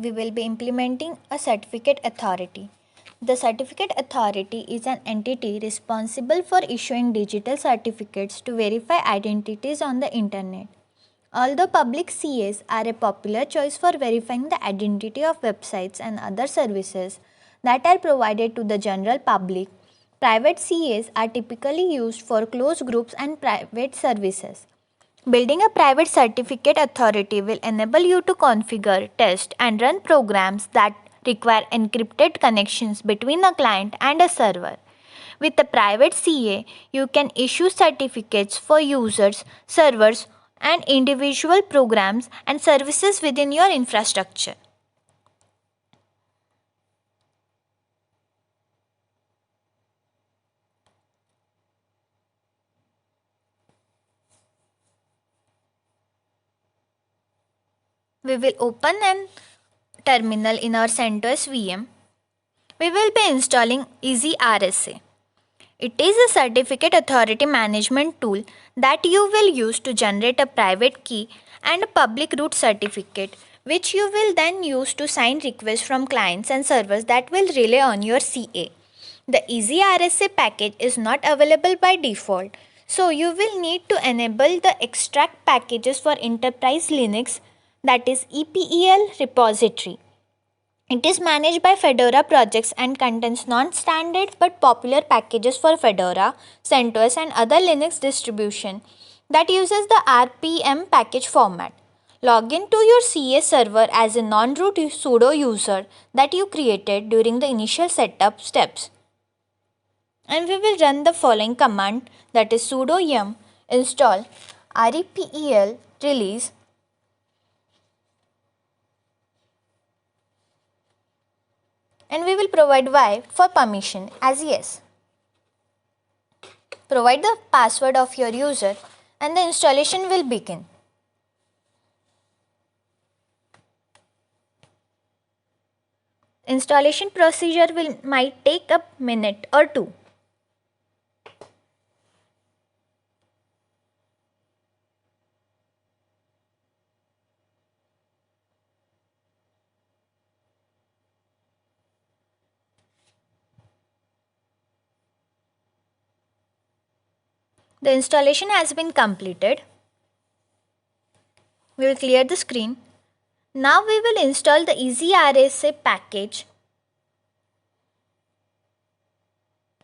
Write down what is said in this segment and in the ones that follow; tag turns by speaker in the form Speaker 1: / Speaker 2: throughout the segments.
Speaker 1: we will be implementing a certificate authority. The certificate authority is an entity responsible for issuing digital certificates to verify identities on the internet. Although public CAs are a popular choice for verifying the identity of websites and other services that are provided to the general public, private CAs are typically used for closed groups and private services. Building a private certificate authority will enable you to configure, test, and run programs that require encrypted connections between a client and a server. With a private CA, you can issue certificates for users, servers, and individual programs and services within your infrastructure. We will open an terminal in our CentOS VM. We will be installing EasyRSA. It is a certificate authority management tool that you will use to generate a private key and a public root certificate, which you will then use to sign requests from clients and servers that will rely on your CA. The EasyRSA package is not available by default, so you will need to enable the extract packages for Enterprise Linux, that is EPEL repository. It is managed by Fedora projects and contains non-standard but popular packages for Fedora, CentOS and other Linux distribution that uses the RPM package format. Log in to your CA server as a non-root sudo user that you created during the initial setup steps. And we will run the following command, that is sudo yum install repel release, and we will provide Y for permission as yes. Provide the password of your user and the installation will begin. Installation procedure might take a minute or two. The installation has been completed. We will clear the screen. Now we will install the EasyRSA package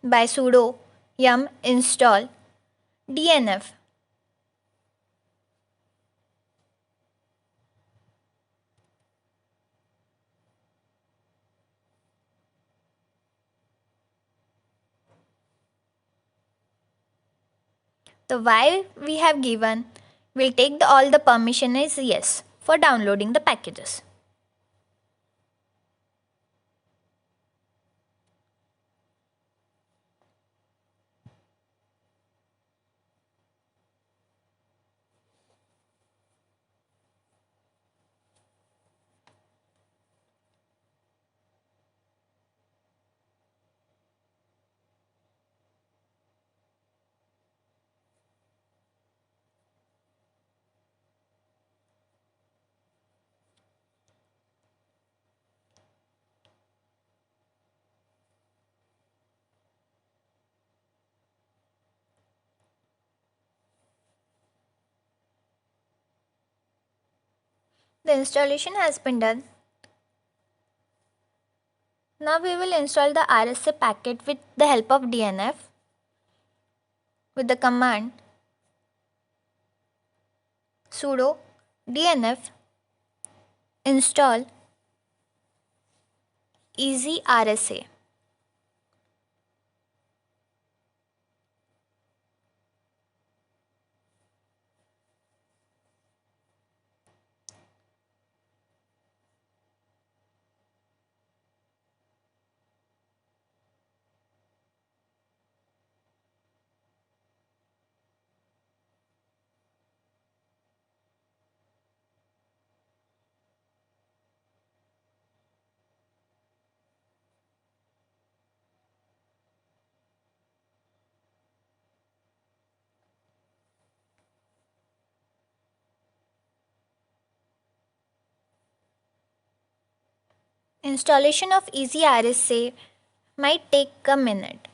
Speaker 1: by sudo yum install dnf. The Y we have given will take all the permission is yes for downloading the packages. The installation has been done. Now we will install the RSA packet with the help of DNF with the command sudo dnf install EasyRSA. Installation of Easy RSA might take a minute.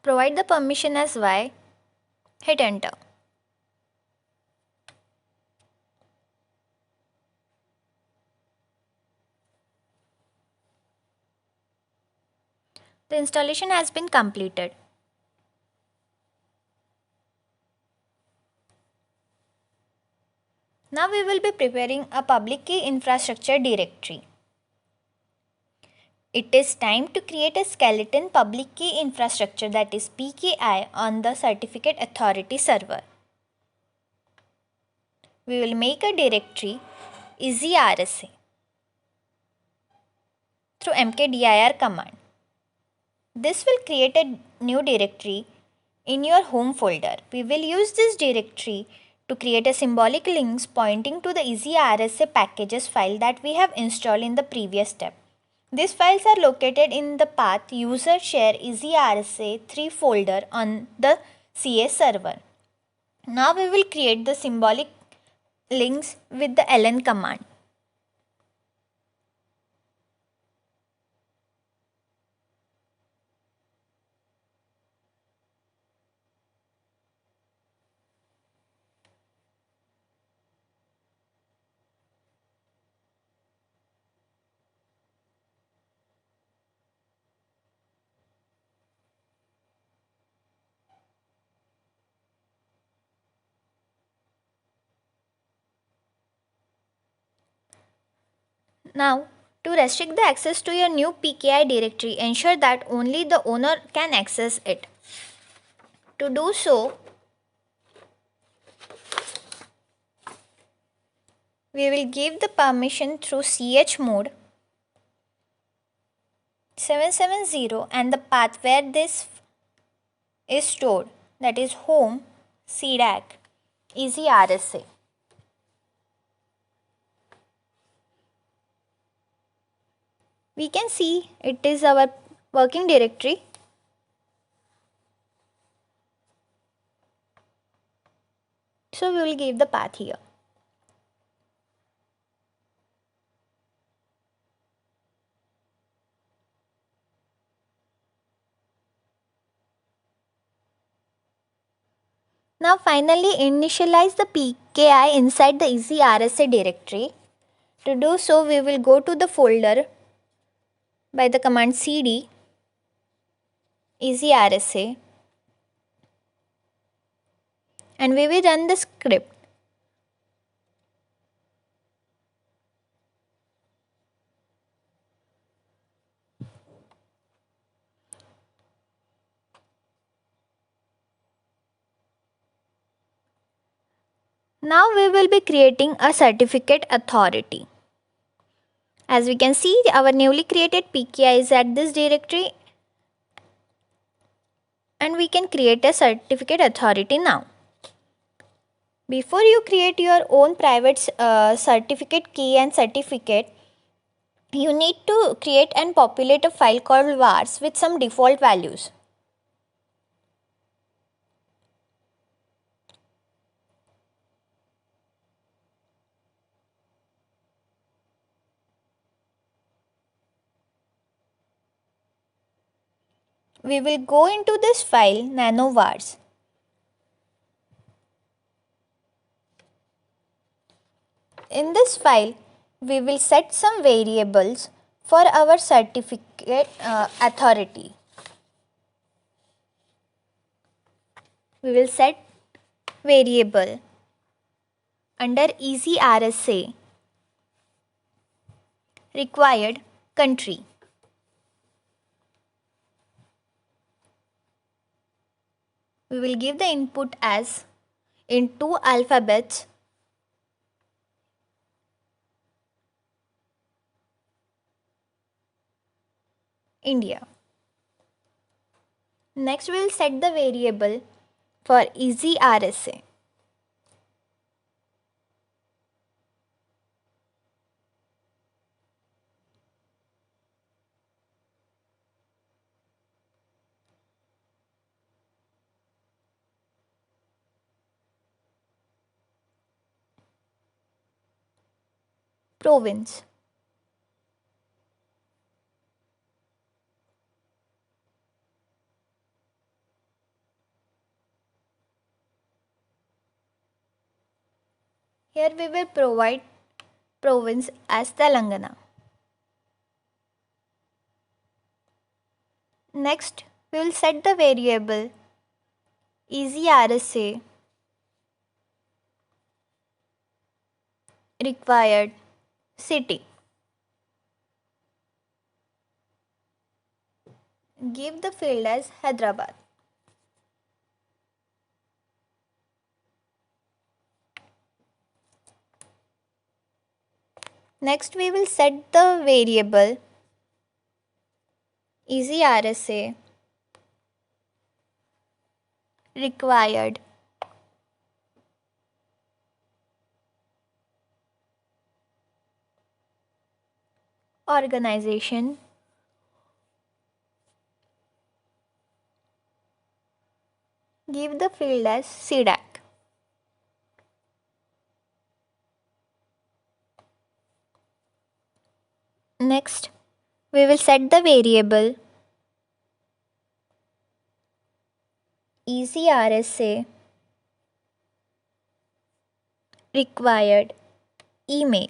Speaker 1: Provide the permission as Y. Hit enter. The installation has been completed. Now we will be preparing a public key infrastructure directory. It is time to create a skeleton public key infrastructure, that is PKI, on the certificate authority server. We will make a directory EasyRSA through mkdir command. This will create a new directory in your home folder. We will use this directory to create a symbolic links pointing to the EasyRSA packages file that we have installed in the previous step. These files are located in the path user share EasyRSA3 folder on the CA server. Now we will create the symbolic links with the ln command. Now, to restrict the access to your new PKI directory, ensure that only the owner can access it. To do so, we will give the permission through chmod 770 and the path where this is stored, that is home cdac EasyRSA. We can see it is our working directory. So we will give the path here. Now finally initialize the PKI inside the EasyRSA directory. To do so, we will go to the folder by the command cd EasyRSA and we will run the script. Now we will be creating a certificate authority. As we can see, our newly created PKI is at this directory and we can create a certificate authority now. Before you create your own private certificate key and certificate, you need to create and populate a file called vars with some default values. We will go into this file nanovars. In this file, we will set some variables for our certificate authority. We will set variable under EasyRSA Required country. We will give the input as in two alphabets. India. Next we will set the variable for easy RSA. Province. Here we will provide province as Telangana. Next, we will set the variable easy RSA required city. Give the field as Hyderabad. Next, we will set the variable easy RSA required organization. Give the field as CDAC. Next, we will set the variable easy RSA required email.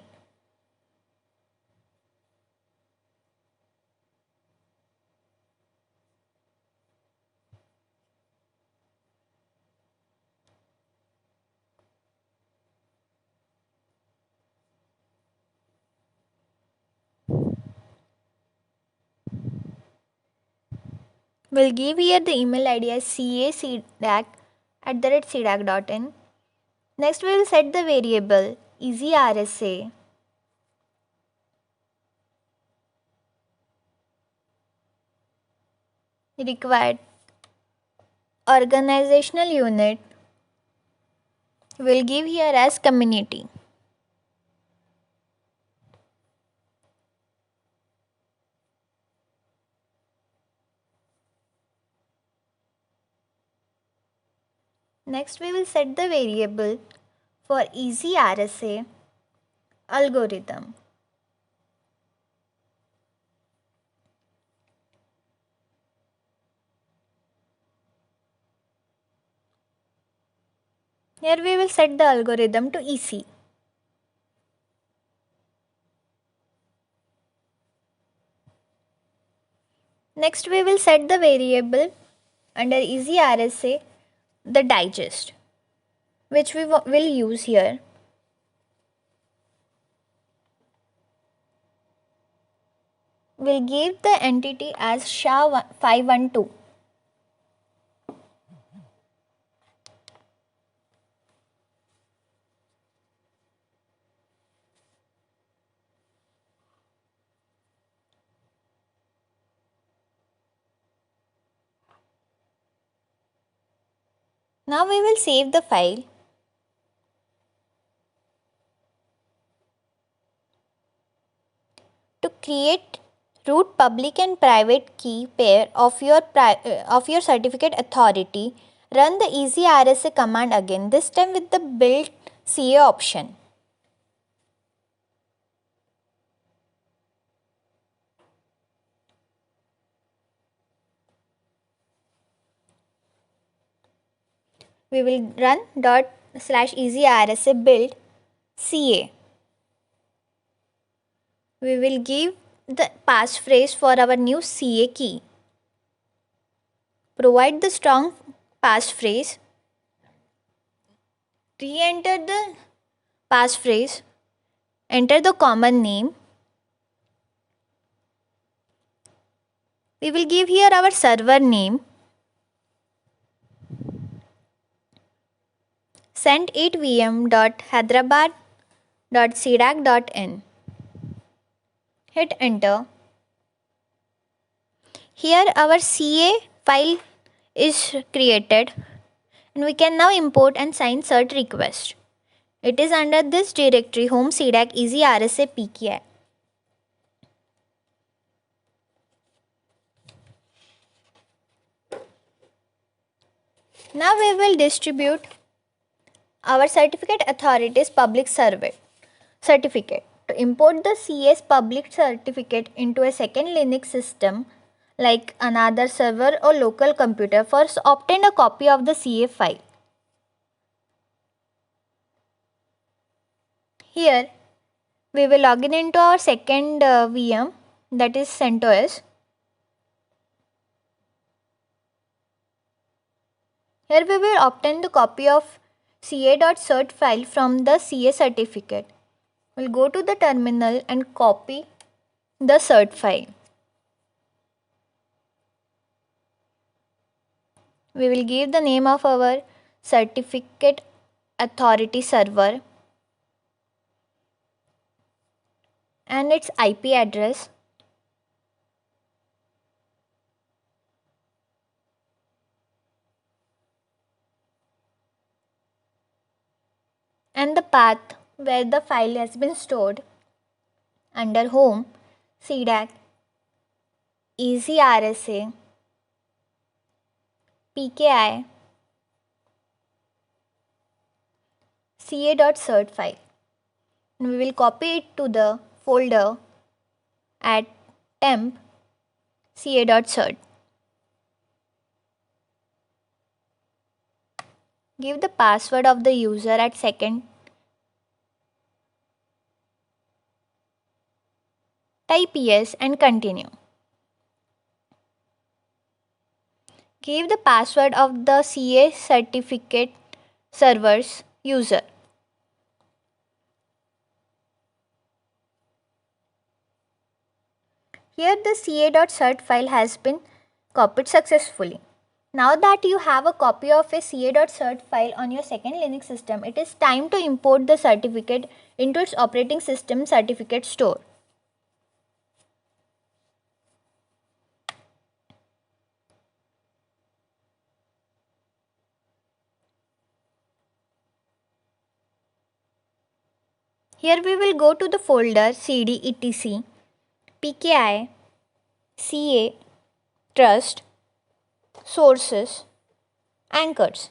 Speaker 1: We'll give here the email ID as cacdac@cdac.in. Next, we will set the variable easy RSA required organizational unit. We'll give here as community. Next, we will set the variable for easy RSA algorithm. Here we will set the algorithm to EC. Next, we will set the variable under easy RSA the digest, which we will use here. We'll give the entity as SHA-512. Now we will save the file. To create root public and private key pair of your certificate authority, run the easy RSA command again, this time with the build CA option. We will run /easy RSA build CA. We will give the passphrase for our new CA key. Provide the strong passphrase. Re-enter the passphrase. Enter the common name. We will give here our server name, send8vm.hyderabad.cdac.in. Hit enter. Here our CA file is created and we can now import and sign cert request. It is under this directory home CDAC easy RSA PKI. Now we will distribute our certificate authorities public survey certificate. To import the CA's public certificate into a second Linux system like another server or local computer, first obtain a copy of the CA file. Here we will log in into our second VM, that is CentOS. Here we will obtain the copy of ca.cert file from the CA certificate. We'll go to the terminal and copy the cert file. We will give the name of our certificate authority server and its IP address. And the path where the file has been stored under home CDAC easy RSA PKI ca.cert file. And we will copy it to the folder at temp ca.cert. Give the password of the user at second. Type yes and continue. Give the password of the CA certificate server's user. Here the ca.cert file has been copied successfully. Now that you have a copy of a ca.cert file on your second Linux system, it is time to import the certificate into its operating system certificate store. Here we will go to the folder cd etc pki ca trust sources anchors.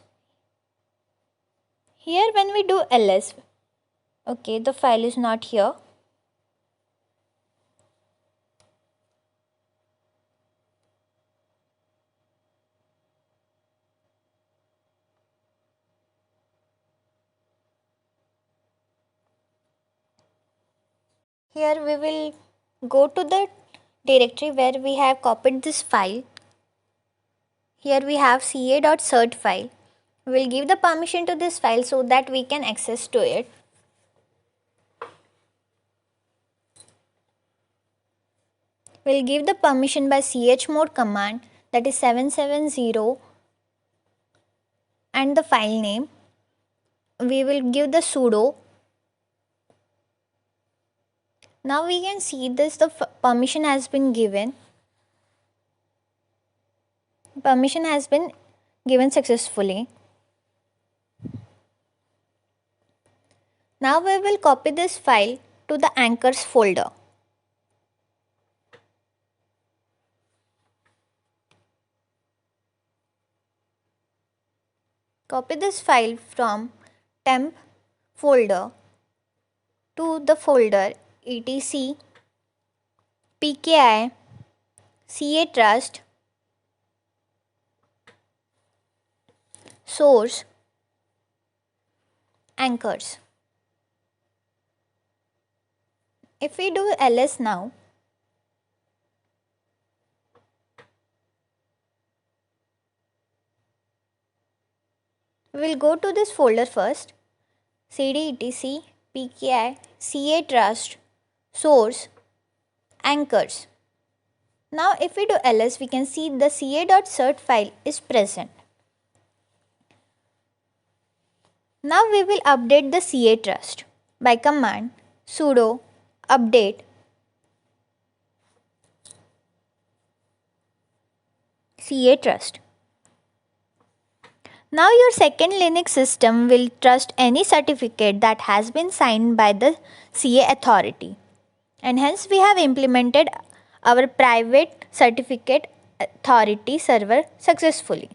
Speaker 1: Here when we do ls, okay, the file is not here. Here we will go to the directory where we have copied this file. Here we have ca.cert file. We will give the permission to this file so that we can access to it. We will give the permission by chmod command, that is 770, and the file name. We will give the sudo. Now we can see this, the permission has been given. Permission has been given successfully. Now we will copy this file to the anchors folder. Copy this file from temp folder to the folder etc pki ca trust source anchors. If we do ls now, we will go to this folder first, cd etc pki ca trust source anchors. Now if we do ls, we can see the ca.cert file is present. Now we will update the CA trust by command sudo update CA trust. Now your second Linux system will trust any certificate that has been signed by the CA authority, and hence we have implemented our private certificate authority server successfully.